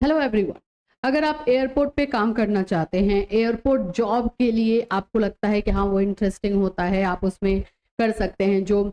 Hello everyone. अगर आप airport पे काम करना चाहते हैं, एयरपोर्ट जॉब के लिए आपको लगता है कि हाँ वो इंटरेस्टिंग होता है, आप उसमें कर सकते हैं, जो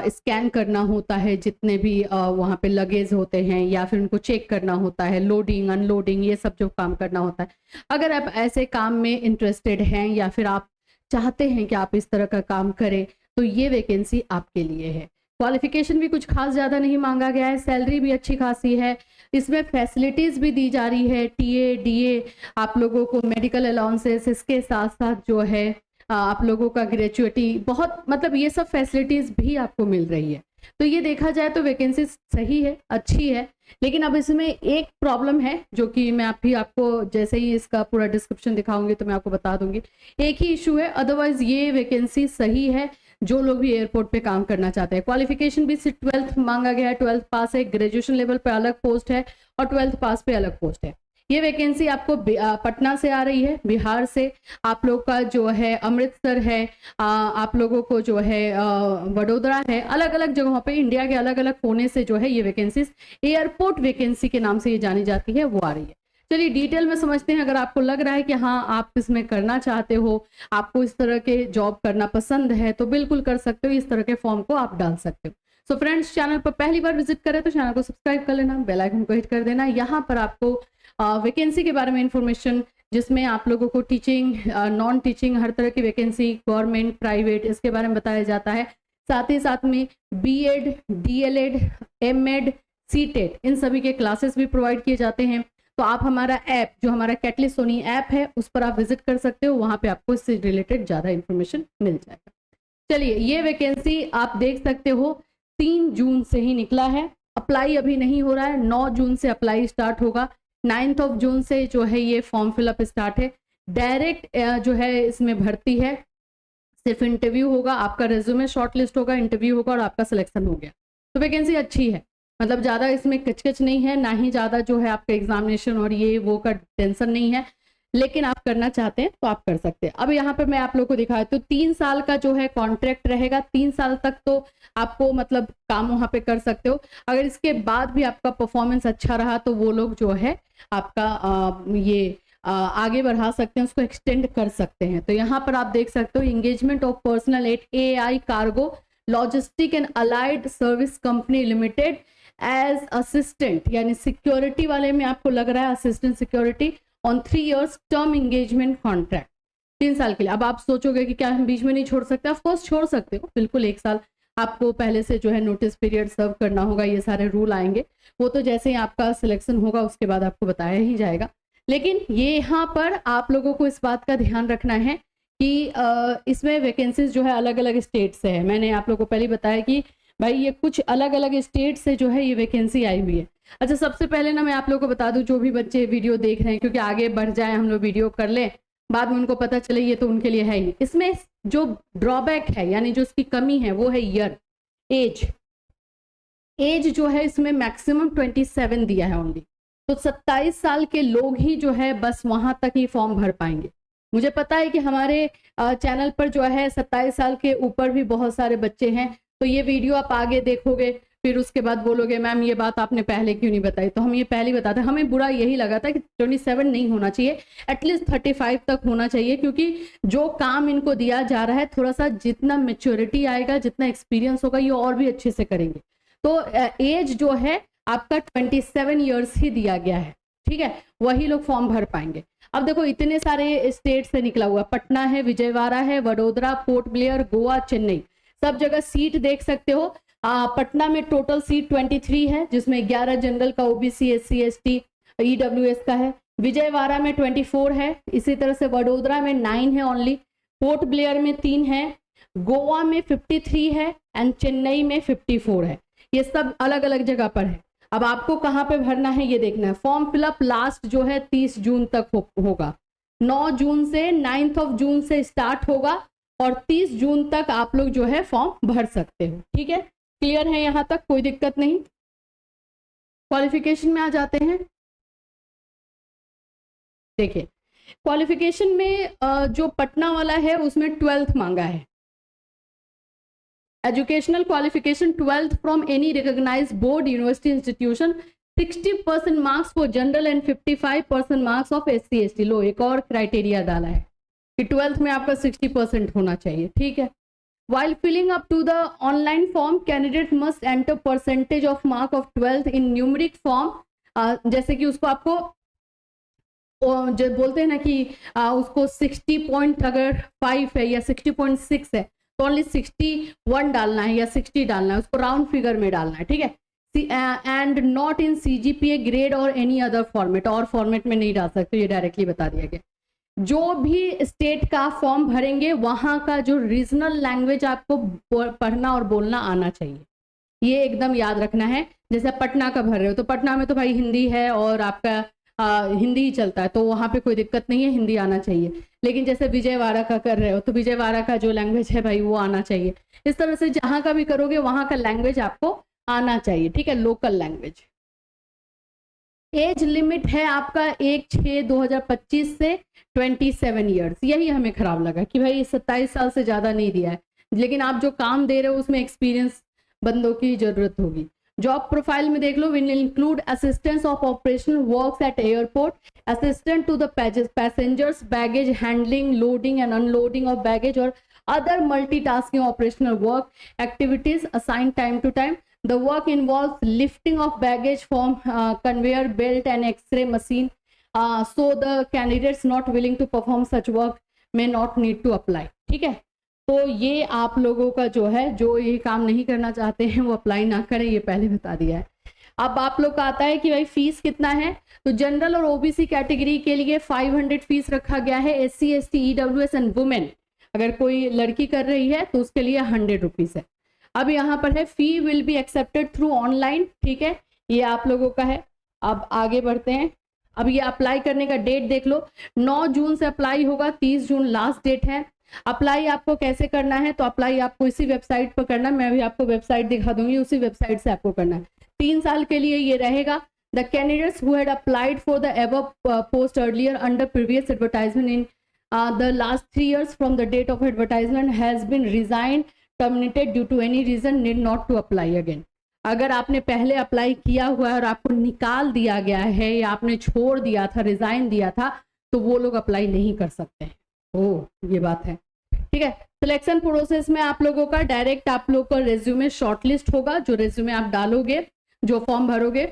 स्कैन करना होता है जितने भी वहाँ पे लगेज होते हैं या फिर उनको चेक करना होता है, लोडिंग अनलोडिंग ये सब जो काम करना होता है, अगर आप ऐसे काम में इंटरेस्टेड हैं या फिर आप चाहते हैं कि आप इस तरह का काम करें, तो ये वैकेंसी आपके लिए है। क्वालिफिकेशन भी कुछ खास ज़्यादा नहीं मांगा गया है, सैलरी भी अच्छी खासी है, इसमें फैसिलिटीज़ भी दी जा रही है, टीए डीए, आप लोगों को मेडिकल अलाउंसेस, इसके साथ साथ जो है आप लोगों का ग्रेजुएटी, बहुत मतलब ये सब फैसिलिटीज़ भी आपको मिल रही है। तो ये देखा जाए तो वैकेंसी सही है, अच्छी है, लेकिन अब इसमें एक प्रॉब्लम है जो कि मैं आपको जैसे ही इसका पूरा डिस्क्रिप्शन दिखाऊंगी तो मैं आपको बता दूंगी। एक ही इशू है, अदरवाइज ये वैकेंसी सही है जो लोग भी एयरपोर्ट पे काम करना चाहते हैं। क्वालिफिकेशन भी सिर्फ 12th मांगा गया है, 12th पास है, ग्रेजुएशन लेवल पे अलग पोस्ट है और 12th पास पे अलग पोस्ट है। ये वैकेंसी आपको पटना से आ रही है, बिहार से, आप लोग का जो है अमृतसर है, आप लोगों को जो है वडोदरा है, अलग अलग जगहों पे इंडिया के अलग अलग कोने से जो है ये वैकेंसीज एयरपोर्ट वैकेंसी के नाम से ये जानी जाती है, वो आ रही है। चलिए डिटेल में समझते हैं। अगर आपको लग रहा है कि हाँ आप इसमें करना चाहते हो, आपको इस तरह के जॉब करना पसंद है, तो बिल्कुल कर सकते हो, इस तरह के फॉर्म को आप डाल सकते हो। सो फ्रेंड्स, चैनल पर पहली बार विजिट करें तो चैनल को सब्सक्राइब कर लेना, बेल आइकन को हिट कर देना। यहाँ पर आपको वैकेंसी के बारे में इंफॉर्मेशन, जिसमें आप लोगों को टीचिंग, नॉन टीचिंग, हर तरह की वैकेंसी, गवर्नमेंट, प्राइवेट, इसके बारे में बताया जाता है। साथ ही साथ में बीएड, डीएलएड, एमएड, सीटेट, इन सभी के क्लासेस भी प्रोवाइड किए जाते हैं। तो आप हमारा ऐप, जो हमारा कैटलिस्ट सोनी ऐप है, उस पर आप विजिट कर सकते हो, वहां पे आपको इससे रिलेटेड ज्यादा इंफॉर्मेशन मिल जाएगा। चलिए, ये वैकेंसी आप देख सकते हो 3 जून से ही निकला है, अप्लाई अभी नहीं हो रहा है, 9 जून से अप्लाई स्टार्ट होगा, 9 जून से जो है ये फॉर्म फिलअप स्टार्ट है। डायरेक्ट जो है इसमें भर्ती है, सिर्फ इंटरव्यू होगा, आपका रेज्यूमे शॉर्टलिस्ट होगा, इंटरव्यू होगा और आपका सिलेक्शन हो गया। तो वैकेंसी अच्छी है, मतलब ज़्यादा इसमें कचकच नहीं है, ना ही ज़्यादा जो है आपका एग्जामिनेशन और ये वो का टेंशन नहीं है, लेकिन आप करना चाहते हैं तो आप कर सकते हैं। अब यहाँ पे मैं आप लोगों को दिखाया तो 3 साल का जो है कॉन्ट्रैक्ट रहेगा, 3 साल तक तो आपको मतलब काम वहाँ पे कर सकते हो। अगर इसके बाद भी आपका परफॉर्मेंस अच्छा रहा तो वो लोग जो है आपका आगे बढ़ा सकते हैं, उसको एक्सटेंड कर सकते हैं। तो यहाँ पर आप देख सकते हो, engagement of personal at AI cargo logistic and allied service company limited as assistant, यानी सिक्योरिटी वाले में आपको लग रहा है assistant security, on 3 years term engagement contract, 3 साल के लिए। अब आप सोचोगे कि क्या हम बीच में नहीं छोड़ सकते? ऑफ कोर्स छोड़ सकते हो, बिल्कुल 1 साल आपको पहले से जो है नोटिस पीरियड सर्व करना होगा, ये सारे रूल आएंगे, वो तो जैसे ही आपका सिलेक्शन होगा उसके बाद आपको बताया ही जाएगा। लेकिन ये यहाँ पर आप लोगों को इस बात का ध्यान रखना है कि इसमें वैकेंसीज जो है अलग अलग स्टेट से है। मैंने आप लोगों को पहले बताया कि भाई ये कुछ अलग अलग स्टेट से जो है ये वैकेंसी आई हुई है। अच्छा, सबसे पहले ना मैं आप लोगों को बता दूं, जो भी बच्चे वीडियो देख रहे हैं, क्योंकि आगे बढ़ जाए हम लोग वीडियो कर लें, बाद में उनको पता चले ये तो उनके लिए है ही। इसमें जो ड्रॉबैक है, यानी जो इसकी कमी है, वो है ईयर, एज जो है इसमें मैक्सिमम 27 दिया है ओनली। तो 27 साल के लोग ही जो है बस वहां तक ही फॉर्म भर पाएंगे। मुझे पता है कि हमारे चैनल पर जो है 27 साल के ऊपर भी बहुत सारे बच्चे हैं, तो ये वीडियो आप आगे देखोगे फिर उसके बाद बोलोगे मैम ये बात आपने पहले क्यों नहीं बताई। तो हम ये पहले ही बताते हैं, हमें बुरा यही लगा था कि 27 नहीं होना चाहिए, एटलीस्ट 35 तक होना चाहिए, क्योंकि जो काम इनको दिया जा रहा है, थोड़ा सा जितना मेच्योरिटी आएगा, जितना एक्सपीरियंस होगा, ये और भी अच्छे से करेंगे। तो एज जो है आपका 27 ईयर्स ही दिया गया है, ठीक है, वही लोग फॉर्म भर पाएंगे। अब देखो इतने सारे स्टेट से निकला हुआ, पटना है, विजयवाड़ा है, वडोदरा, पोर्ट ब्लेयर, गोवा, चेन्नई, सब जगह सीट देख सकते हो। पटना में टोटल सीट 23 है, जिसमें 11 जनरल का, ओबीसी, एससी, एसटी, ईडब्ल्यूएस का है। विजयवाड़ा में 24 है, इसी तरह से वडोदरा में 9 है ओनली, पोर्ट ब्लेयर में 3 है, गोवा में 53 है एंड चेन्नई में 54 है। ये सब अलग अलग जगह पर है। अब आपको कहाँ पे भरना है ये देखना है। फॉर्म फिलअप लास्ट जो है 30 जून तक होगा, 9 जून से 9 जून से स्टार्ट होगा और 30 जून तक आप लोग जो है फॉर्म भर सकते हो, ठीक है। क्लियर है यहाँ तक? कोई दिक्कत नहीं। क्वालिफिकेशन में आ जाते हैं। देखिए क्वालिफिकेशन में जो पटना वाला है उसमें 12th मांगा है। Educational qualification 12th from any recognised board, university, institution 60% marks for general and 55% marks of SC/ST। लो एक और क्राइटेरिया डाला है कि 12th में आपका 60% होना चाहिए, ठीक है। While filling up to the online form, candidate must enter percentage of mark of 12th in numeric form। जैसे कि उसको आपको जो बोलते हैं ना कि उसको 60 पॉइंट अगर 5 है या 60.6 है तो ओनली 61 डालना है या 60 डालना है, उसको राउंड फिगर में डालना है, ठीक है। And not in CGPA grade और एनी अदर फॉर्मेट, और फॉर्मेट में नहीं डाल सकते, ये डायरेक्टली बता दिया गया। जो भी स्टेट का फॉर्म भरेंगे वहां का जो रीजनल लैंग्वेज आपको पढ़ना और बोलना आना चाहिए, ये एकदम याद रखना है। जैसे पटना का भर रहे हो तो पटना में तो भाई हिंदी है और आपका हिंदी ही चलता है, तो वहाँ पे कोई दिक्कत नहीं है, हिंदी आना चाहिए। लेकिन जैसे विजयवाड़ा का कर रहे हो तो विजयवाड़ा का जो लैंग्वेज है भाई वो आना चाहिए। इस तरह से जहाँ का भी करोगे वहाँ का लैंग्वेज आपको आना चाहिए, ठीक है, लोकल लैंग्वेज। एज लिमिट है आपका 1/6/2025 से 27 ईयर्स। यही हमें खराब लगा कि भाई 27 साल से ज़्यादा नहीं दिया है, लेकिन आप जो काम दे रहे हो उसमें एक्सपीरियंस बंदों की जरूरत होगी। जॉब प्रोफाइल में देख लो, will include assistance of operational works at airport, assistant to the passengers, baggage handling, loading and unloading of baggage और other multitasking operational work activities assigned time to time. The work involves lifting of baggage from conveyor belt and X-ray machine. So the candidates not willing to perform such work may not need to apply. ठीक है, तो ये आप लोगों का जो है, जो ये काम नहीं करना चाहते हैं वो अप्लाई ना करें, ये पहले बता दिया है। अब आप लोग का आता है कि भाई फीस कितना है, तो जनरल और OBC कैटेगरी के लिए 500 फीस रखा गया है। SC, ST, EWS and women अगर कोई लड़की कर रही है तो उसके लिए 100 रुपीज है। अब यहाँ पर है fee will be accepted through online, ठीक है, ये आप लोगों का है। अब आगे बढ़ते हैं। अब ये अप्लाई करने का डेट देख लो, 9 जून से अप्लाई होगा, 30 जून लास्ट डेट है। अप्लाई आपको कैसे करना है, तो अप्लाई आपको इसी वेबसाइट पर करना है, मैं भी आपको वेबसाइट दिखा दूंगी, उसी वेबसाइट से आपको करना है। 3 साल के लिए ये रहेगा। The candidates who had applied for the above post earlier under previous advertisement in the last 3 years from the date of advertisement has been resigned, terminated due to any reason need not to apply again। अगर आपने पहले apply किया हुआ है और आपको निकाल दिया गया है या आपने छोड़ दिया था, रिजाइन दिया था, तो वो लोग अप्लाई नहीं कर सकते हैं। ओह, ये बात है, ठीक है। सिलेक्शन प्रोसेस में आप लोगों का डायरेक्ट आप लोग का रेज्यूमे शॉर्टलिस्ट होगा, जो रेज्यूमे आप डालोगे, जो फॉर्म भरोगे,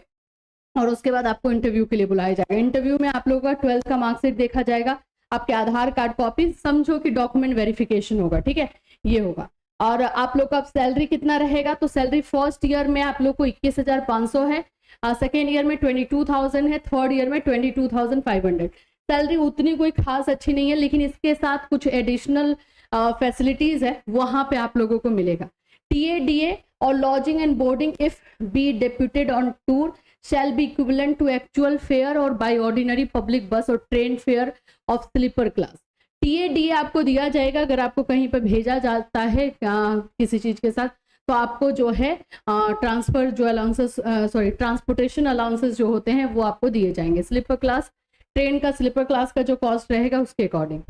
और उसके बाद आपको इंटरव्यू के लिए बुलाया जाएगा। इंटरव्यू में आप लोगों का 12th का मार्कशीट देखा जाएगा, आपके आधार कार्ड कॉपी, समझो कि डॉक्यूमेंट वेरिफिकेशन होगा, ठीक है, ये होगा। और आप लोग का अब सैलरी कितना रहेगा, तो सैलरी फर्स्ट ईयर में आप लोग को 21,500 है, सेकेंड ईयर में 22,000 है, थर्ड ईयर में 22,500। सैलरी उतनी कोई खास अच्छी नहीं है, लेकिन इसके साथ कुछ एडिशनल फैसिलिटीज है, वहां पे आप लोगों को मिलेगा। TA, DA और lodging and boarding if be deputed on tour shall be equivalent to actual fare or by ordinary public bus or train fare of sleeper class। TA, DA आपको दिया जाएगा अगर आपको कहीं पर भेजा जाता है किसी चीज के साथ, तो आपको जो है ट्रांसफर जो अलाउंसेस ट्रांसपोर्टेशन अलाउंसेस जो होते हैं वो आपको दिए जाएंगे। स्लीपर क्लास, ट्रेन का स्लीपर क्लास का जो कॉस्ट रहेगा उसके अकॉर्डिंग।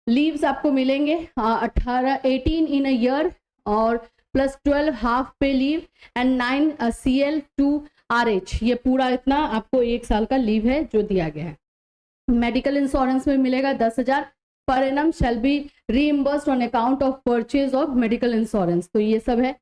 लीव्स आपको मिलेंगे 18 इन अ ईयर और प्लस 12 हाफ पे लीव एंड 9 CL 2 RH, ये पूरा इतना आपको 1 साल का लीव है जो दिया गया है। मेडिकल इंश्योरेंस में मिलेगा 10,000 per annum shall be reimbursed on account of purchase of medical insurance, तो ये सब है।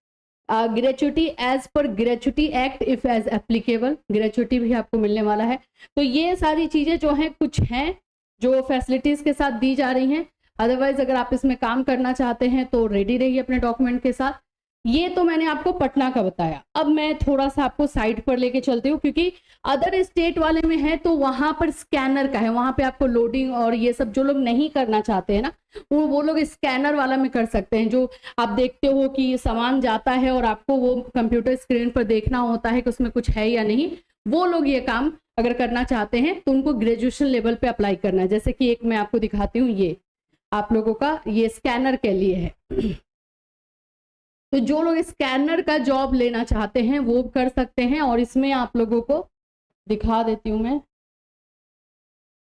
Gratuity as per gratuity act if as applicable, gratuity भी आपको मिलने वाला है। तो ये सारी चीजें जो हैं कुछ हैं जो फैसिलिटीज के साथ दी जा रही हैं। अदरवाइज अगर आप इसमें काम करना चाहते हैं तो रेडी रहिए अपने डॉक्यूमेंट के साथ। ये तो मैंने आपको पटना का बताया। अब मैं थोड़ा सा आपको साइड पर लेके चलती हूँ, क्योंकि अदर स्टेट वाले में है तो वहां पर स्कैनर का है, वहां पे आपको लोडिंग और ये सब जो लोग नहीं करना चाहते हैं ना, वो लोग स्कैनर वाला में कर सकते हैं। जो आप देखते हो कि सामान जाता है और आपको वो कंप्यूटर स्क्रीन पर देखना होता है कि उसमें कुछ है या नहीं, वो लोग ये काम अगर करना चाहते हैं तो उनको ग्रेजुएशन लेवल पे अप्लाई करना है। जैसे कि एक मैं आपको दिखाती हूँ, ये आप लोगों का ये स्कैनर के लिए है। तो जो लोग स्कैनर का जॉब लेना चाहते हैं वो कर सकते हैं, और इसमें आप लोगों को दिखा देती हूं मैं।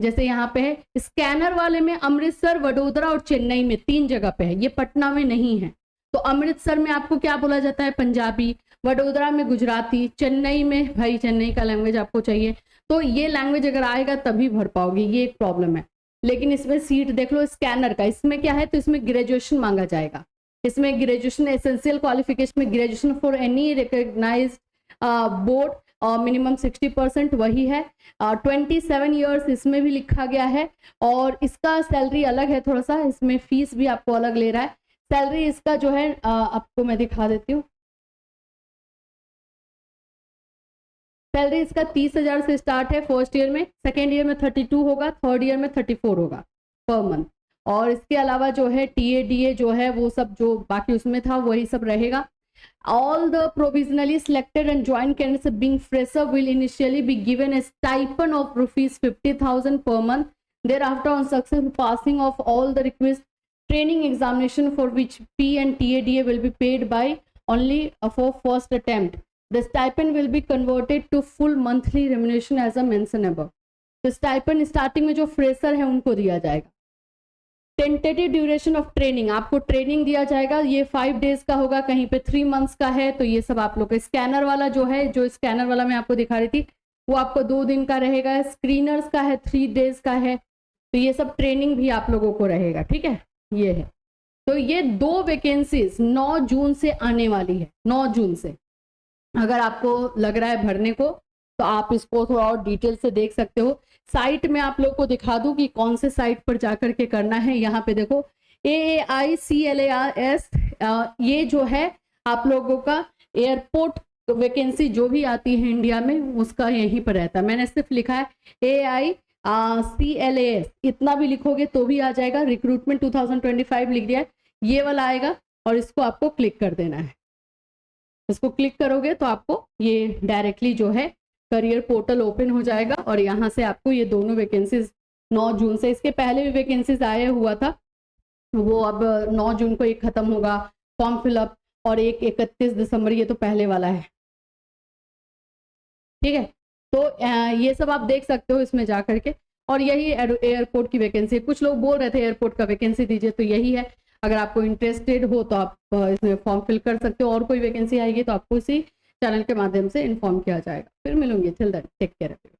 जैसे यहाँ पे है स्कैनर वाले में अमृतसर, वडोदरा और चेन्नई में 3 जगह पे है, ये पटना में नहीं है। तो अमृतसर में आपको क्या बोला जाता है, पंजाबी, वडोदरा में गुजराती, चेन्नई में भाई चेन्नई का लैंग्वेज आपको चाहिए, तो ये लैंग्वेज अगर आएगा तभी भर पाओगे, ये एक प्रॉब्लम है। लेकिन इसमें सीट देख लो स्कैनर का, इसमें क्या है, तो इसमें ग्रेजुएशन मांगा जाएगा, इसमें ग्रेजुएशन एसेंशियल क्वालिफिकेशन में graduation for any recognised board, minimum 60% वही है। 27 ईयर्स इसमें भी लिखा गया है, और इसका सैलरी अलग है थोड़ा सा, इसमें फीस भी आपको अलग ले रहा है। सैलरी इसका जो है आपको मैं दिखा देती हूँ, सैलरी इसका 30,000 से स्टार्ट है फर्स्ट ईयर में, सेकेंड ईयर में 32 होगा, थर्ड ईयर में 34 होगा पर मंथ। और इसके अलावा जो है TADA जो है वो सब जो बाकी उसमें था वही सब रहेगा। All the provisionally selected and joint candidates being fresher will initially be given a stipend of rupees 50,000 per month. Thereafter, on successful passing of all the requisite training examination for which P and TADA will be paid by only for first attempt, the stipend will be converted to full monthly remuneration as a mentioned above. तो stipend starting में जो fresher है उनको दिया जाएगा। Tentative duration of training, आपको training दिया जाएगा, ये 5 डेज का होगा, कहीं पे 3 मंथ्स का है, तो ये सब आप लोग का। स्कैनर वाला जो है, जो स्कैनर वाला मैं आपको दिखा रही थी, वो आपको 2 दिन का रहेगा। स्क्रीनर्स का है 3 डेज का है, तो ये सब ट्रेनिंग भी आप लोगों को रहेगा, ठीक है। ये है, तो ये 2 वैकेंसीज 9 जून से आने वाली है, 9 जून से। अगर आपको लग रहा है भरने को तो आप इसको थोड़ा और डिटेल से देख सकते हो। साइट में आप लोग को दिखा दूं कि कौन से साइट पर जाकर के करना है। यहाँ पे देखो AAICLARS, ये जो है आप लोगों का एयरपोर्ट वैकेंसी जो भी आती है इंडिया में उसका यहीं पर रहता है। मैंने सिर्फ लिखा है AAICLAS, इतना भी लिखोगे तो भी आ जाएगा। रिक्रूटमेंट 2025 लिख दिया है, ये वाला आएगा और इसको आपको क्लिक कर देना है। इसको क्लिक करोगे तो आपको ये डायरेक्टली जो है करियर पोर्टल ओपन हो जाएगा, और यहाँ से आपको ये दोनों वैकेंसीज 9 जून से, इसके पहले भी वैकेंसीज आया हुआ था, वो अब 9 जून को एक खत्म होगा फॉर्म फिलअप, और एक 31 दिसंबर, ये तो पहले वाला है, ठीक है। तो ये सब आप देख सकते हो इसमें जा करके। और यही एयरपोर्ट की वैकेंसी, कुछ लोग बोल रहे थे एयरपोर्ट का वैकेंसी दीजिए, तो यही है। अगर आपको इंटरेस्टेड हो तो आप इसमें फॉर्म फिल कर सकते हो, और कोई वैकेंसी आएगी तो आपको इसी चैनल के माध्यम से इन्फॉर्म किया जाएगा। फिर मिलूंगी, टिल देन टेक केयर।